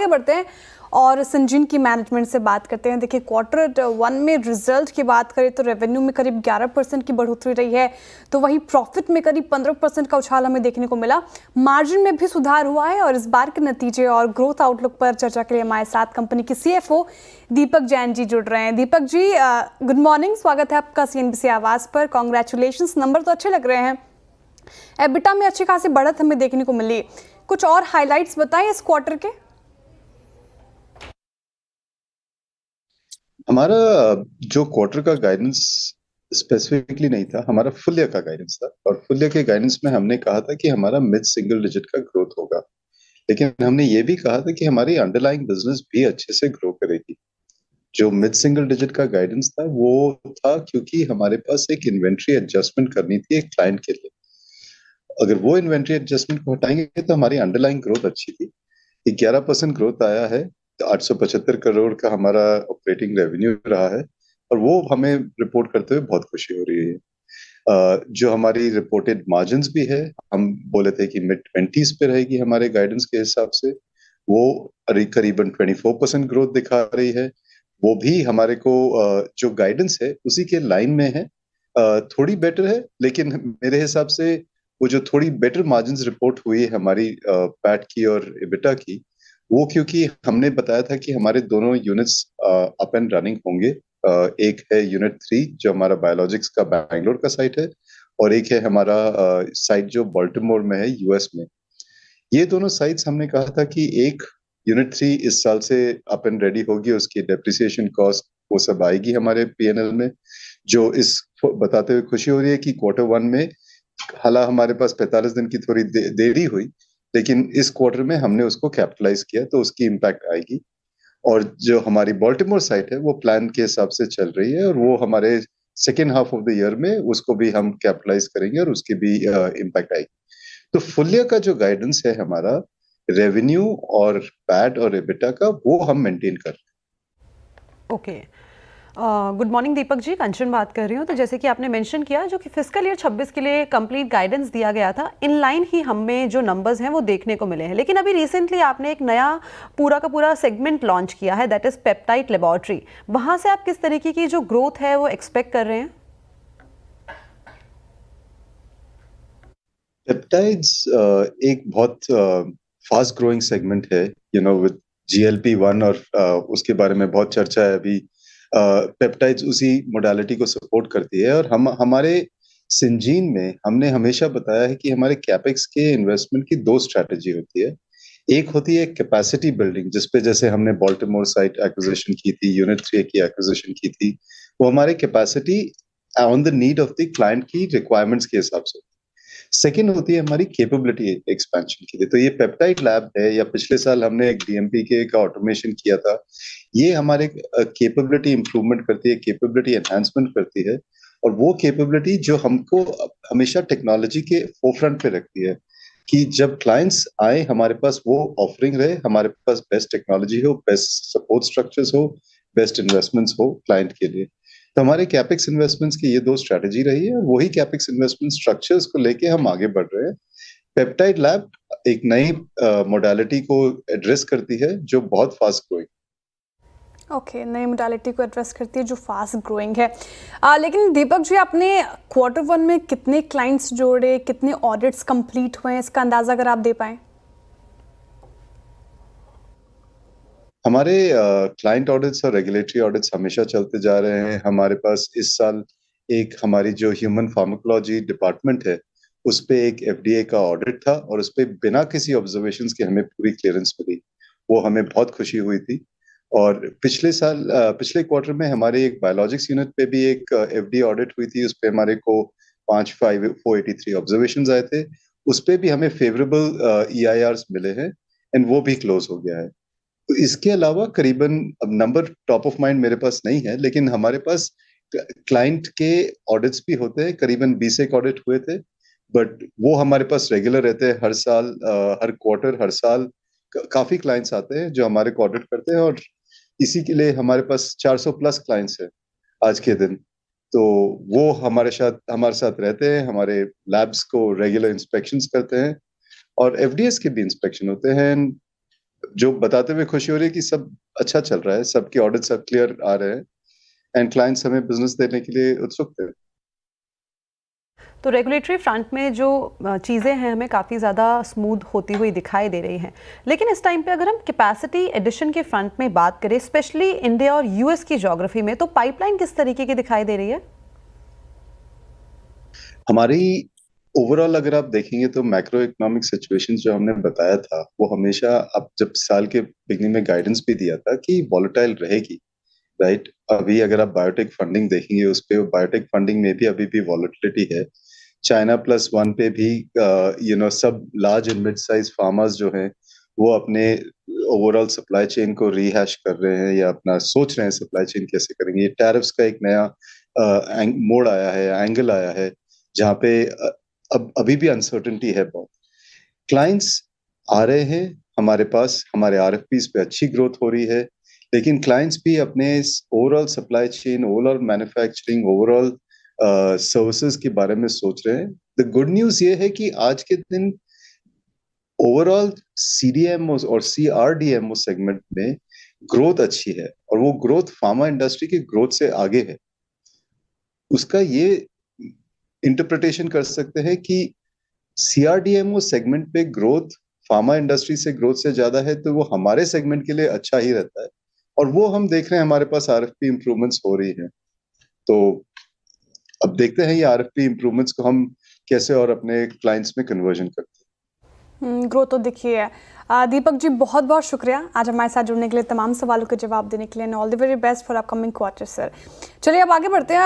आगे बढ़ते हैं और सिंजीन की मैनेजमेंट से बात करते हैं। देखिए Q1 में रिजल्ट की बात करें तो रेवेन्यू में करीब 11% की बढ़ोतरी रही है, तो वहीं प्रॉफिट में करीब 15% का उछाल हमें देखने को मिला। मार्जिन में भी सुधार हुआ है और इस बार के नतीजे और ग्रोथ आउटलुक पर चर्चा के लिए हमारे साथ कंपनी के CFO दीपक जैन जी जुड़ रहे हैं। दीपक जी गुड मॉर्निंग, स्वागत है आपका CNBC आवाज पर। कॉन्ग्रेचुलेशंस, नंबर तो अच्छे लग रहे हैं, एबिटा में अच्छी खासी बढ़त हमें देखने को मिली। कुछ और हाइलाइट्स बताएं इस क्वार्टर के। हमारा जो क्वार्टर का गाइडेंस स्पेसिफिकली नहीं था, हमारा फुल ईयर का गाइडेंस था। और फुल ईयर के गाइडेंस में हमने कहा था कि हमारा मिड सिंगल डिजिट का ग्रोथ होगा, लेकिन हमने ये भी कहा था कि हमारी अंडरलाइंग बिजनेस भी अच्छे से ग्रो करेगी। जो मिड सिंगल डिजिट का गाइडेंस था वो था क्योंकि हमारे पास एक इन्वेंट्री एडजस्टमेंट करनी थी एक क्लाइंट के लिए। अगर वो इन्वेंट्री एडजस्टमेंट को हटाएंगे तो हमारी अंडरलाइंग ग्रोथ अच्छी थी। 11% ग्रोथ आया है, तो 875 करोड़ का हमारा ऑपरेटिंग रेवेन्यू रहा है, और वो हमें रिपोर्ट करते हुए बहुत खुशी हो रही है। जो हमारी रिपोर्टेड मार्जिन्स भी है, हम बोले थे कि मिड 20s पे रहेगी हमारे गाइडेंस के हिसाब से, वो करीबन 24% ग्रोथ दिखा रही है। वो भी हमारे को जो गाइडेंस है उसी के लाइन में है। थोड़ी बेटर है, लेकिन मेरे हिसाब से वो जो थोड़ी बेटर मार्जिन्स रिपोर्ट हुई है हमारी पैट की और एबिटा की, वो क्योंकि हमने बताया था कि हमारे दोनों यूनिट्स अप एंड रनिंग होंगे। एक है यूनिट 3 जो हमारा बायोलॉजिक्स का बैंगलोर का साइट है, और एक है हमारा साइट जो बाल्टीमोर में है US में। ये दोनों साइट्स हमने कहा था कि एक यूनिट 3 इस साल से अप एंड रेडी होगी, उसकी डेप्रिसिएशन कॉस्ट वो सब आएगी हमारे PNL में। जो इस बताते हुए खुशी हो रही है कि Q1 में हालांकि हमारे पास 45 दिन की थोड़ी देरी हुई, लेकिन इस क्वार्टर में हमने उसको कैपिटलाइज किया, तो उसकी इम्पैक्ट आएगी। और जो हमारी बॉल्टिमोर साइट है वो प्लान के हिसाब से चल रही है, और वो हमारे second half of the year में उसको भी हम कैपिटलाइज करेंगे और उसकी भी इम्पैक्ट आएगी। तो फुल ईयर का जो गाइडेंस है हमारा रेवेन्यू और पैट और एबिटा का, वो हम मेंटेन कर रहे हैं। Okay, good morning Deepak ji, कंचन बात कर रही हूँ। तो जैसे कि आपने मेंशन किया, जो कि फिस्कल ईयर 26 के लिए कंप्लीट गाइडेंस दिया गया था, इन लाइन ही हमें जो नंबर्स हैं वो देखने को मिले हैं। लेकिन अभी रिसेंटली आपने एक नया पूरा का पूरा सेगमेंट लॉन्च किया है, दैट इज पेप्टाइड लेबोरेटरी। वहां से आप किस तरीके की जो ग्रोथ है वो एक्सपेक्ट कर रहे हैं? पेप्टाइड्स एक बहुत फास्ट ग्रोइंग सेगमेंट है, विद GLP-1, और उसके बारे में बहुत चर्चा है अभी। पेप्टाइड्स उसी मोडालिटी को सपोर्ट करती है, और हम हमारे सिंजीन में हमने हमेशा बताया है कि हमारे कैपेक्स के इन्वेस्टमेंट की दो स्ट्रैटेजी होती है। एक होती है कैपेसिटी बिल्डिंग, जिसपे जैसे हमने बाल्टीमोर साइट एक्विजिशन की थी, यूनिट 3 की एक्विजिशन की थी, वो हमारे capacity on the need of the client की रिक्वायरमेंट्स के हिसाब से। सेकेंड होती है हमारी कैपेबिलिटी एक्सपेंशन के लिए। तो ये पेप्टाइड लैब है, या पिछले साल हमने एक DMPK का ऑटोमेशन किया था, ये हमारे कैपेबिलिटी इंप्रूवमेंट करती है, कैपेबिलिटी एनहांसमेंट करती है। और वो कैपेबिलिटी जो हमको हमेशा टेक्नोलॉजी के फोरफ्रंट पे रखती है, कि जब क्लाइंट्स आए हमारे पास वो ऑफरिंग रहे, हमारे पास बेस्ट टेक्नोलॉजी हो, बेस्ट सपोर्ट स्ट्रक्चर्स हो, बेस्ट इन्वेस्टमेंट्स हो क्लाइंट के लिए। तो हमारे कैपेक्स इन्वेस्टमेंट्स की ये दो स्ट्रेटजी रही है, और वही कैपेक्स इन्वेस्टमेंट स्ट्रक्चर्स को लेके हम आगे बढ़ रहे हैं। पेप्टाइड लैब एक नई मोडालिटी को एड्रेस करती है जो बहुत फास्ट ग्रोइंग। ओके, नई मोडालिटी को एड्रेस करती है जो फास्ट ग्रोइंग है। लेकिन दीपक जी, आपने Q1 में कितने क्लाइंट्स जोड़े, कितने ऑडिट्स कंप्लीट हुए हैं, इसका अंदाजा अगर आप दे पाएं। हमारे क्लाइंट ऑडिट्स और रेगुलेटरी ऑडिट्स हमेशा चलते जा रहे हैं। हमारे पास इस साल एक हमारी जो ह्यूमन फार्माकोलॉजी डिपार्टमेंट है, उस पे एक FDA का ऑडिट था, और उस पे बिना किसी ऑब्जर्वेशंस के हमें पूरी क्लियरेंस मिली। वो हमें बहुत खुशी हुई थी। और पिछले क्वार्टर में हमारे एक बायोलॉजिक्स यूनिट पे भी एक FDA ऑडिट हुई थी। उस पे हमारे को 483 ऑब्जर्वेशंस आए थे। उस पे भी हमें फेवरेबल EIRs मिले हैं, एंड वो भी क्लोज हो गया है। तो इसके अलावा करीबन, अब नंबर टॉप ऑफ माइंड मेरे पास नहीं है, लेकिन हमारे पास क्लाइंट के ऑडिट्स भी होते हैं। करीबन 20 एक ऑडिट हुए थे, बट वो हमारे पास रेगुलर रहते हैं। हर साल, हर क्वार्टर, हर साल काफी क्लाइंट्स आते हैं जो हमारे को ऑडिट करते हैं, और इसी के लिए हमारे पास 400 प्लस क्लाइंट्स हैं आज के दिन। तो वो हमारे साथ रहते हैं, हमारे लैब्स को रेगुलर इंस्पेक्शंस करते हैं, और FDS के भी इंस्पेक्शन होते हैं। जो बताते हुए खुशी हो रही है कि सब अच्छा चल रहा है, सबके ऑडिट सब क्लियर आ रहे हैं एंड क्लाइंट्स हमें बिजनेस देने के लिए उत्सुक थे। तो रेगुलेटरी फ्रंट में जो चीज़ें हैं हमें काफ़ी ज़्यादा स्मूथ होती हुई दिखाई दे रही हैं, लेकिन इस टाइम पे अगर हम कैपेसिटी एडिशन के फ्रंट में बात करें, स्पेशली इंडिया और यूएस की ज्योग्राफी में, तो पाइपलाइन किस तरीके की दिखाई दे रही है? हमारी ओवरऑल अगर आप देखेंगे तो मैक्रो इकोनॉमिक सिचुएशन जो हमने बताया था वो हमेशा, अब जब साल के बिगनिंग में गाइडेंस भी दिया था कि वॉलेटाइल रहेगी, राइट। अभी अगर आप बायोटेक फंडिंग देखेंगे उस पे, बायोटेक फंडिंग में भी अभी भी वॉलेटिलिटी है। चाइना +1 पे भी सब large and mid size farmers जो हैं वो अपने ओवरऑल सप्लाई चेन को रीहैश कर रहे हैं या अपना सोच रहे हैं सप्लाई चेन कैसे करेंगे। ये टैरिफ्स का एक नया मोड़ आया है, एंगल आया है, जहाँ पे अब अभी भी अनसर्टेनिटी है बहुत। क्लाइंट्स आ रहे हैं हमारे पास, हमारे आरएफपीज पे अच्छी ग्रोथ हो रही है, लेकिन क्लाइंट्स भी अपने overall supply chain, overall manufacturing, overall services के बारे में सोच रहे हैं। द गुड न्यूज ये है कि आज के दिन ओवरऑल सीडीएमओ और सीआरडीएमओ सेगमेंट में ग्रोथ अच्छी है और वो ग्रोथ फार्मा इंडस्ट्री की ग्रोथ से आगे है। उसका ये इंटरप्रिटेशन कर सकते हैं कि सीआरडीएमओ सेगमेंट पे ग्रोथ फार्मा इंडस्ट्री से ग्रोथ से ज्यादा है, तो वो हमारे सेगमेंट के लिए अच्छा ही रहता है और वो हम देख रहे हैं हमारे पास आरएफपी इंप्रूवमेंट्स हो रही है। तो अब देखते हैं ये आरएफपी इंप्रूवमेंट्स को हम कैसे और अपने क्लाइंट्स में कन्वर्जन करते हैं। ग्रोथ तो दिखी है। दीपक जी बहुत बहुत शुक्रिया आज हमारे साथ जुड़ने के लिए, तमाम सवालों के जवाब देने के लिए, and all the very best for upcoming quarter sir. चलिए अब आगे बढ़ते हैं।